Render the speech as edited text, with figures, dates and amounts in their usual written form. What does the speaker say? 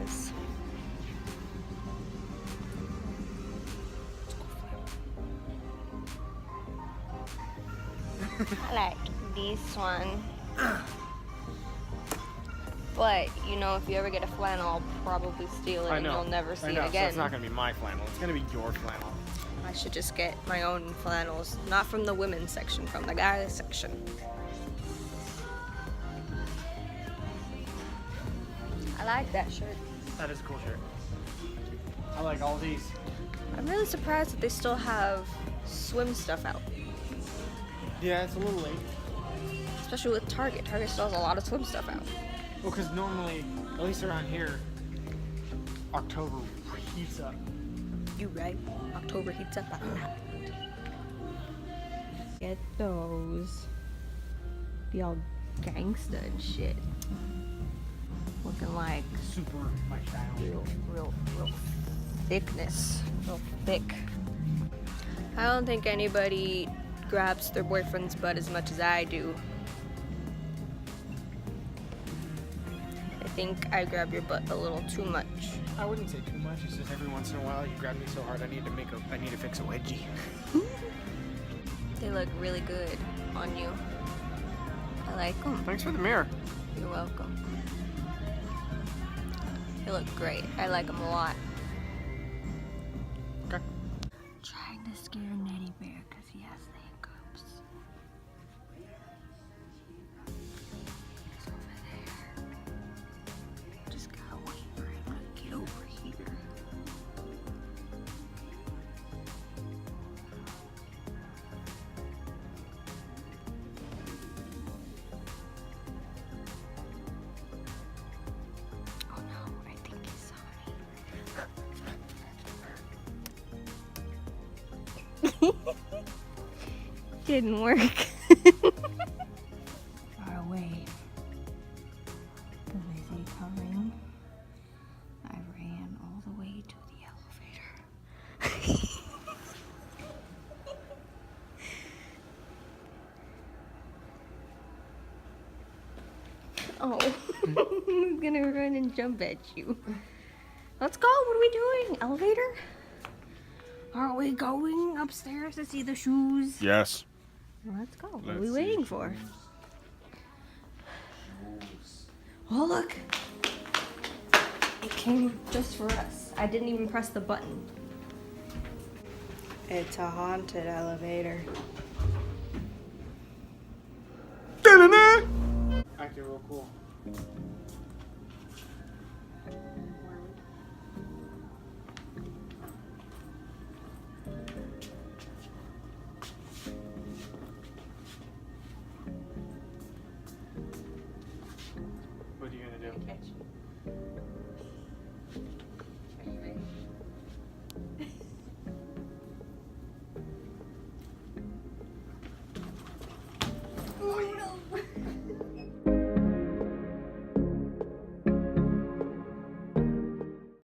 is. I like this one. But, you know, if you ever get a flannel, I'll probably steal it and you'll never see it again. So it's not going to be my flannel. It's going to be your flannel. I should just get my own flannels. Not from the women's section, from the guys section. I like that shirt. That is a cool shirt. I like all these. I'm really surprised that they still have swim stuff out. Yeah, it's a little late. Especially with Target. Target still has a lot of swim stuff out. Well, because normally, at least around here, October heats up. You right. October heats up a lot. Get those. Be all gangsta and shit. Looking like Super my style. real thickness. Real thick. I don't think anybody grabs their boyfriend's butt as much as I do. I think I grab your butt a little too much. I wouldn't say too much. It's just every once in a while you grab me so hard I need to fix a wedgie. They look really good on you. I like them. Thanks for the mirror. You're welcome. They look great. I like them a lot. Okay. Trying to scare Nettie Bear because he has the hiccups. He's over there. Just gotta wait for him to get over here. Oh no, I think he saw me. Didn't work. Far away. The busy coming. I ran all the way to the elevator. Oh, I'm gonna run and jump at you. Let's go. What are we doing? Elevator? Are we going upstairs to see the shoes? Yes. Let's go. What are we waiting for? Oh, look. It came just for us. I didn't even press the button. It's a haunted elevator. Acting real cool. What are you gonna do?